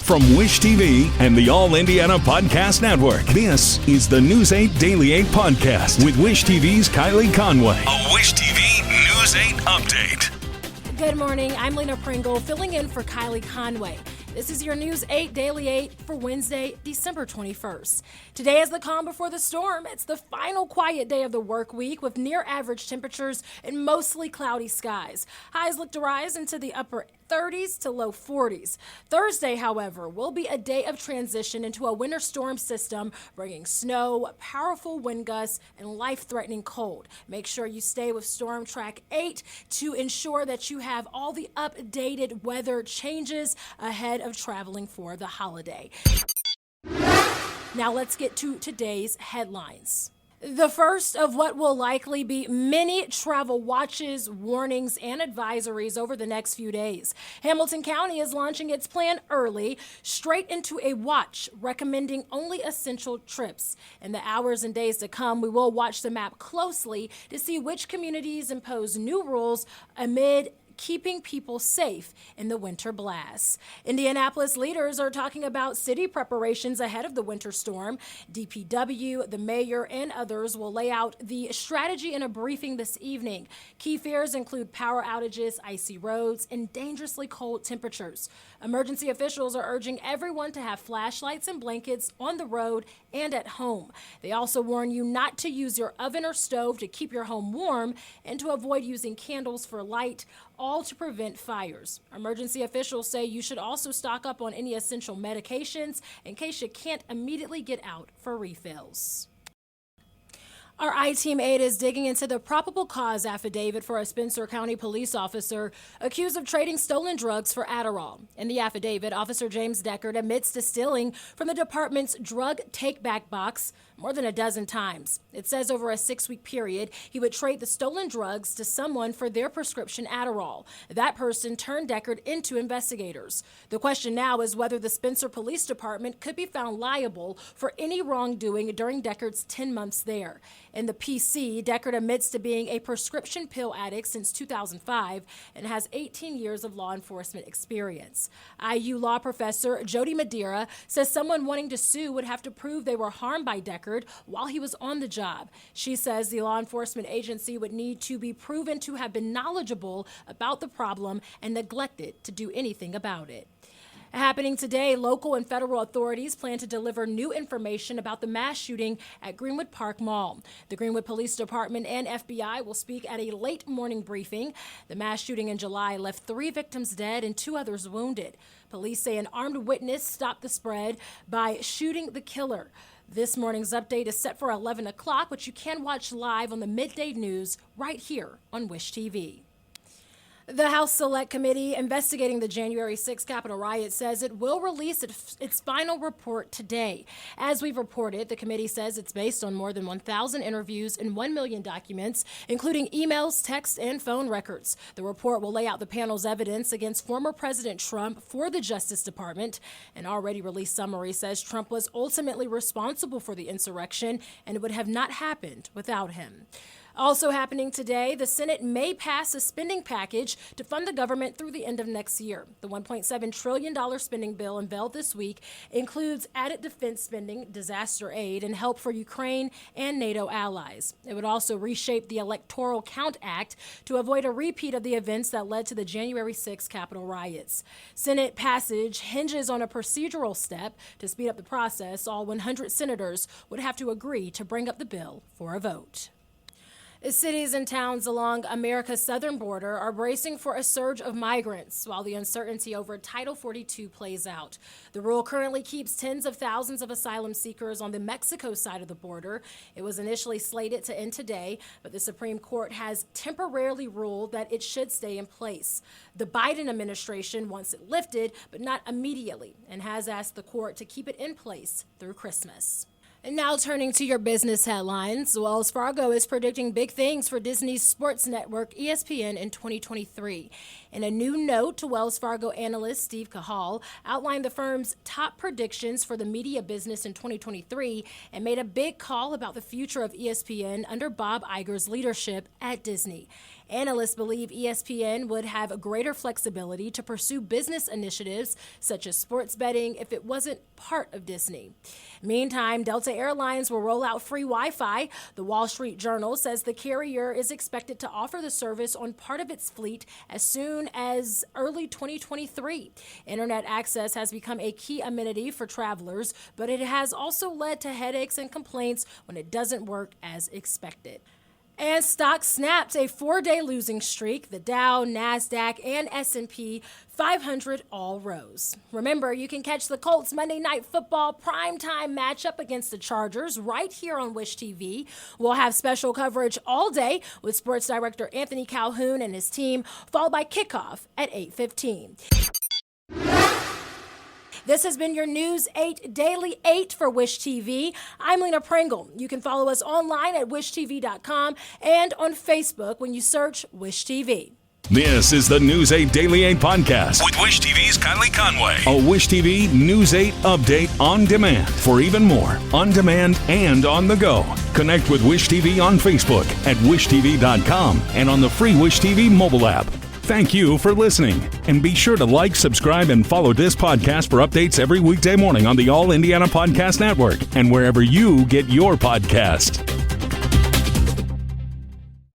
From Wish TV and the All Indiana Podcast Network, this is the News 8 Daily 8 Podcast with Wish TV's Kylie Conway. A Wish TV News 8 update. Good morning. I'm Lena Pringle, filling in for Kylie Conway. This is your News 8 Daily 8 for Wednesday, December 21st. Today is the calm before the storm. It's the final quiet day of the work week with near average temperatures and mostly cloudy skies. Highs look to rise into the upper 30s to low 40s. Thursday, however, will be a day of transition into a winter storm system, bringing snow, powerful wind gusts, and life-threatening cold. Make sure you stay with Storm Track 8 to ensure that you have all the updated weather changes ahead of traveling for the holiday. Now let's get to today's headlines. The first of what will likely be many travel watches, warnings, and advisories over the next few days. Hamilton County is launching its plan early, straight into a watch, recommending only essential trips. In the hours and days to come, we will watch the map closely to see which communities impose new rules amid keeping people safe in the winter blasts. Indianapolis leaders are talking about city preparations ahead of the winter storm. DPW, the mayor, and others will lay out the strategy in a briefing this evening. Key fears include power outages, icy roads, and dangerously cold temperatures. Emergency officials are urging everyone to have flashlights and blankets on the road and at home. They also warn you not to use your oven or stove to keep your home warm and to avoid using candles for light, all to prevent fires. Emergency officials say you should also stock up on any essential medications in case you can't immediately get out for refills. Our I-Team 8 is digging into the probable cause affidavit for a Spencer County police officer accused of trading stolen drugs for Adderall. In the affidavit, Officer James Deckard admits to stealing from the department's drug take-back box more than a dozen times. It says over a 6-week period, he would trade the stolen drugs to someone for their prescription Adderall. That person turned Deckard into investigators. The question now is whether the Spencer Police Department could be found liable for any wrongdoing during Deckard's 10 months there. In the PC, Deckard admits to being a prescription pill addict since 2005 and has 18 years of law enforcement experience. IU law professor Jody Madeira says someone wanting to sue would have to prove they were harmed by Deckard while he was on the job. She says the law enforcement agency would need to be proven to have been knowledgeable about the problem and neglected to do anything about it. Happening today, local and federal authorities plan to deliver new information about the mass shooting at Greenwood Park Mall. The Greenwood Police Department and FBI will speak at a late morning briefing. The mass shooting in July left 3 victims dead and 2 others wounded. Police say an armed witness stopped the spread by shooting the killer. This morning's update is set for 11 o'clock, which you can watch live on the midday news right here on Wish TV. The House Select Committee investigating the January 6 Capitol riot says it will release its final report today. As we've reported, the committee says it's based on more than 1,000 interviews and 1 million documents, including emails, text, and phone records. The report will lay out the panel's evidence against former President Trump for the Justice Department. An already released summary says Trump was ultimately responsible for the insurrection, and it would have not happened without him. Also happening today, the Senate may pass a spending package to fund the government through the end of next year. The $1.7 trillion spending bill unveiled this week includes added defense spending, disaster aid, and help for Ukraine and NATO allies. It would also reshape the Electoral Count Act to avoid a repeat of the events that led to the January 6 Capitol riots. Senate passage hinges on a procedural step. To speed up the process, all 100 senators would have to agree to bring up the bill for a vote. Cities and towns along America's southern border are bracing for a surge of migrants while the uncertainty over Title 42 plays out. The rule currently keeps tens of thousands of asylum seekers on the Mexico side of the border. It was initially slated to end today, but the Supreme Court has temporarily ruled that it should stay in place. The Biden administration wants it lifted, but not immediately, and has asked the court to keep it in place through Christmas. And now turning to your business headlines, Wells Fargo is predicting big things for Disney's sports network ESPN in 2023. In a new note, Wells Fargo analyst Steve Cahall outlined the firm's top predictions for the media business in 2023 and made a big call about the future of ESPN under Bob Iger's leadership at Disney. Analysts believe ESPN would have a greater flexibility to pursue business initiatives such as sports betting if it wasn't part of Disney. Meantime, Delta Airlines will roll out free Wi-Fi. The Wall Street Journal says the carrier is expected to offer the service on part of its fleet as soon as early 2023. Internet access has become a key amenity for travelers, but it has also led to headaches and complaints when it doesn't work as expected. And stocks snapped a 4-day losing streak. The Dow, NASDAQ, and S&P 500 all rose. Remember, you can catch the Colts Monday Night Football primetime matchup against the Chargers right here on Wish TV. We'll have special coverage all day with sports director Anthony Calhoun and his team, followed by kickoff at 8:15. This has been your News 8 Daily 8 for Wish TV. I'm Lena Pringle. You can follow us online at wishtv.com and on Facebook when you search Wish TV. This is the News 8 Daily 8 podcast with Wish TV's Kylie Conway. A Wish TV News 8 update on demand for even more on demand and on the go. Connect with Wish TV on Facebook at wishtv.com and on the free Wish TV mobile app. Thank you for listening, and be sure to like, subscribe, and follow this podcast for updates every weekday morning on the All Indiana Podcast Network and wherever you get your podcast.